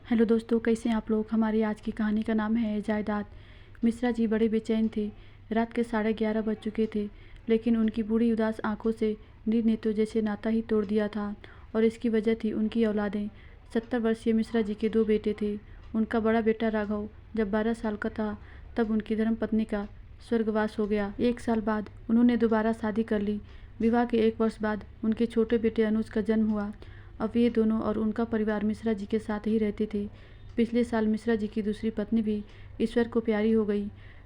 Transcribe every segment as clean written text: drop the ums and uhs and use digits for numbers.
Hello दोस्तों, कैसे हैं आप लोग। हमारी आज की कहानी का नाम है जायदाद। मिश्रा जी बड़े बेचैन थे। रात के 11:30 बज चुके थे, लेकिन उनकी बूढ़ी उदास आंखों से नींद ने तो जैसे नाता ही तोड़ दिया था। और इसकी वजह थी उनकी औलादें। 70 वर्षीय मिश्रा जी के 2 बेटे थे। उनका बड़ा बेटा राघव जब 12 साल का था तब उनकी धर्मपत्नी का स्वर्गवास हो गया। 1 साल बाद उन्होंने दोबारा शादी कर ली। विवाह के 1 वर्ष बाद उनके छोटे बेटे अनुज का जन्म हुआ। अब ये दोनों और उनका परिवार मिश्रा जी के साथ ही रहते थे। पिछले साल मिश्रा जी की दूसरी पत्नी भी ईश्वर को प्यारी हो गई।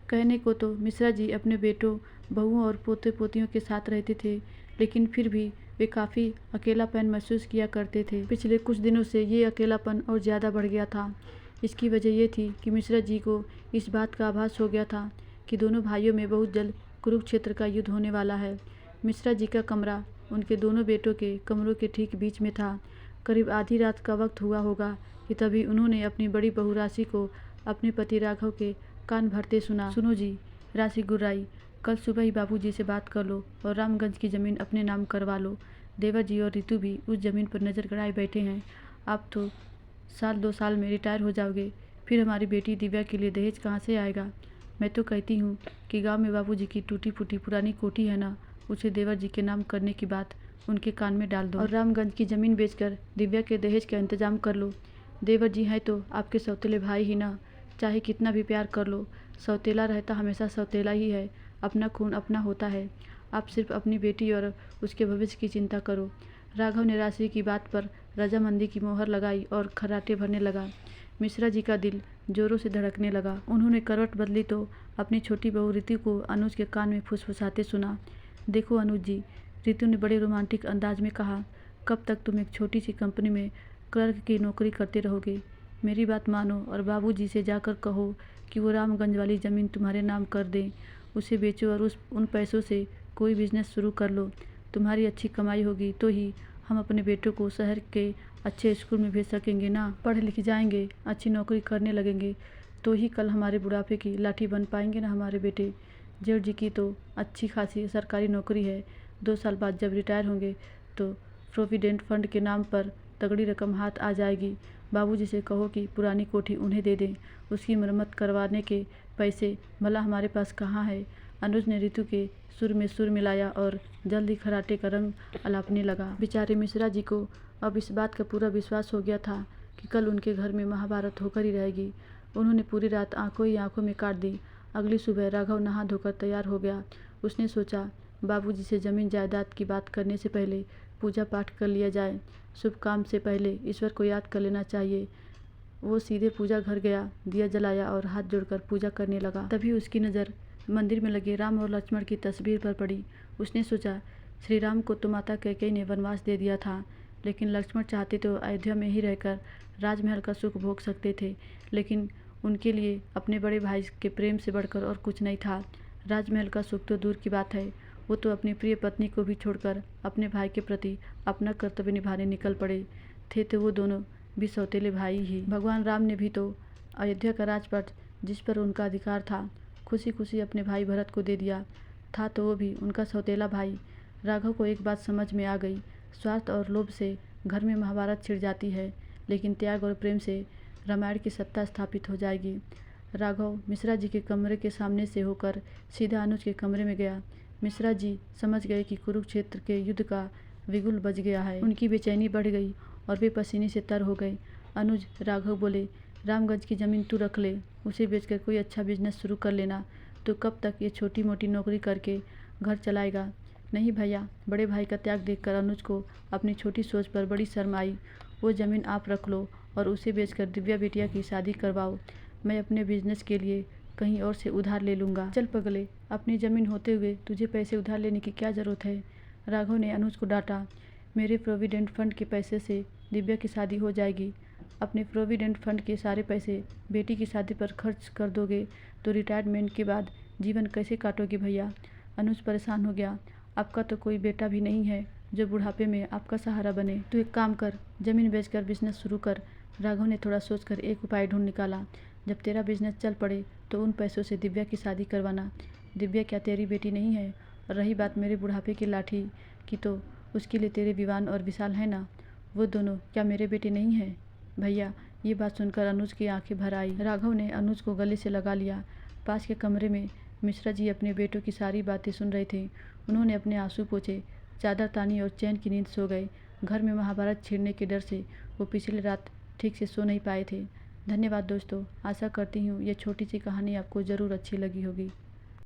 कहने को तो मिश्रा जी अपने बेटों, बहुओं और पोते पोतियों के साथ रहते थे, लेकिन फिर भी वे काफ़ी अकेलापन महसूस किया करते थे। पिछले कुछ दिनों से ये अकेलापन और ज़्यादा बढ़ गया था। इसकी वजह ये थी कि मिश्रा जी को इस बात का आभास हो गया था कि दोनों भाइयों में बहुत जल्द कुरुक्षेत्र का युद्ध होने वाला है। मिश्रा जी का कमरा उनके दोनों बेटों के कमरों के ठीक बीच में था। करीब आधी रात का वक्त हुआ होगा कि तभी उन्होंने अपनी बड़ी बहू राशि को अपने पति राघव के कान भरते सुना। सुनो जी, राशि गुर्राई, कल सुबह ही बाबूजी से बात कर लो और रामगंज की ज़मीन अपने नाम करवा लो। देवर जी और रितु भी उस ज़मीन पर नज़र गड़ाए बैठे हैं। आप तो 1-2 साल में रिटायर हो जाओगे, फिर हमारी बेटी दिव्या के लिए दहेज कहाँ से आएगा। मैं तो कहती हूँ कि गांव में बाबूजी की टूटी फूटी पुरानी कोठी है ना, उसे देवर जी के नाम करने की बात उनके कान में डाल दो और रामगंज की ज़मीन बेचकर दिव्या के दहेज का इंतजाम कर लो। देवर जी हैं तो आपके सौतेले भाई ही ना, चाहे कितना भी प्यार कर लो, सौतेला रहता हमेशा सौतेला ही है। अपना खून अपना होता है। आप सिर्फ अपनी बेटी और उसके भविष्य की चिंता करो। राघव ने राशि की बात पर रजामंदी की मोहर लगाई और खर्राटे भरने लगा। मिश्रा जी का दिल जोरों से धड़कने लगा। उन्होंने करवट बदली तो अपनी छोटी बहू रितु को अनुज के कान में फुसफुसाते सुना। देखो अनुज जी, रितु ने बड़े रोमांटिक अंदाज में कहा, कब तक तुम एक छोटी सी कंपनी में क्लर्क की नौकरी करते रहोगे। मेरी बात मानो और बाबूजी से जाकर कहो कि वो रामगंज वाली ज़मीन तुम्हारे नाम कर दें। उसे बेचो और उन पैसों से कोई बिजनेस शुरू कर लो। तुम्हारी अच्छी कमाई होगी तो ही हम अपने बेटों को शहर के अच्छे स्कूल में भेज सकेंगे ना। पढ़ लिख जाएंगे, अच्छी नौकरी करने लगेंगे तो ही कल हमारे बुढ़ापे की लाठी बन पाएंगे ना हमारे बेटे। जेठ जी की तो अच्छी खासी सरकारी नौकरी है। 2 साल बाद जब रिटायर होंगे तो प्रोविडेंट फंड के नाम पर तगड़ी रकम हाथ आ जाएगी। बाबूजी से कहो कि पुरानी कोठी उन्हें दे दें, उसकी मरम्मत करवाने के पैसे भला हमारे पास कहाँ है। अनुज ने रितु के सुर में सुर मिलाया और जल्दी खराटे का रंग अलापने लगा। बेचारे मिश्रा जी को अब इस बात का पूरा विश्वास हो गया था कि कल उनके घर में महाभारत होकर ही रहेगी। उन्होंने पूरी रात आंखों ही आंखों में काट दी। अगली सुबह राघव नहा धोकर तैयार हो गया। उसने सोचा बाबूजी से ज़मीन जायदाद की बात करने से पहले पूजा पाठ कर लिया जाए। शुभ काम से पहले ईश्वर को याद कर लेना चाहिए। वो सीधे पूजा घर गया, दिया जलाया और हाथ जोड़कर पूजा करने लगा। तभी उसकी नज़र मंदिर में लगे राम और लक्ष्मण की तस्वीर पर पड़ी। उसने सोचा, श्री राम को तो माता कैकेयी ने वनवास दे दिया था, लेकिन लक्ष्मण चाहते तो अयोध्या में ही रहकर राजमहल का सुख भोग सकते थे, लेकिन उनके लिए अपने बड़े भाई के प्रेम से बढ़कर और कुछ नहीं था। राजमहल का सुख तो दूर की बात है, वो तो अपनी प्रिय पत्नी को भी छोड़कर अपने भाई के प्रति अपना कर्तव्य निभाने निकल पड़े थे। तो वो दोनों भी सौतेले भाई ही। भगवान राम ने भी तो अयोध्या का राजपाट जिस पर उनका अधिकार था खुशी खुशी अपने भाई भरत को दे दिया था, तो वो भी उनका सौतेला भाई। राघव को एक बात समझ में आ गई, स्वार्थ और लोभ से घर में महाभारत छिड़ जाती है, लेकिन त्याग और प्रेम से रामायण की सत्ता स्थापित हो जाएगी। राघव मिश्रा जी के कमरे के सामने से होकर सीधा अनुज के कमरे में गया। मिश्रा जी समझ गए कि कुरुक्षेत्र के युद्ध का बिगुल बज गया है। उनकी बेचैनी बढ़ गई और वे पसीने से तर हो गए। अनुज, राघव बोले, रामगंज की ज़मीन तू रख ले, उसे बेचकर कोई अच्छा बिजनेस शुरू कर लेना। तो कब तक ये छोटी मोटी नौकरी करके घर चलाएगा। नहीं भैया, बड़े भाई का त्याग देखकर अनुज को अपनी छोटी सोच पर बड़ी शर्म आई। वो ज़मीन आप रख लो और उसे बेचकर दिव्या बिटिया की शादी करवाओ। मैं अपने बिजनेस के लिए कहीं और से उधार ले लूँगा। चल पगले, अपनी ज़मीन होते हुए तुझे पैसे उधार लेने की क्या ज़रूरत है। राघव ने अनुज को डांटा। मेरे प्रोविडेंट फंड के पैसे से दिव्या की शादी हो जाएगी। अपने प्रोविडेंट फंड के सारे पैसे बेटी की शादी पर खर्च कर दोगे तो रिटायरमेंट के बाद जीवन कैसे काटोगे भैया। अनुज परेशान हो गया। आपका तो कोई बेटा भी नहीं है जो बुढ़ापे में आपका सहारा बने। तू एक काम कर, ज़मीन बेचकर बिजनेस शुरू कर। राघव ने थोड़ा सोचकर एक उपाय ढूंढ निकाला। जब तेरा बिजनेस चल पड़े तो उन पैसों से दिव्या की शादी करवाना। दिव्या क्या तेरी बेटी नहीं है। और रही बात मेरे बुढ़ापे की लाठी की, तो उसके लिए तेरे विवान और विशाल है ना, वो दोनों क्या मेरे बेटे नहीं हैं। भैया, ये बात सुनकर अनुज की आंखें भर आई। राघव ने अनुज को गले से लगा लिया। पास के कमरे में मिश्रा जी अपने बेटों की सारी बातें सुन रहे थे। उन्होंने अपने आंसू पोंछे, चादर तानी और चैन की नींद सो गए। घर में महाभारत छिड़ने के डर से वो पिछली रात ठीक से सो नहीं पाए थे। धन्यवाद दोस्तों। आशा करती हूँ ये छोटी सी कहानी आपको ज़रूर अच्छी लगी होगी।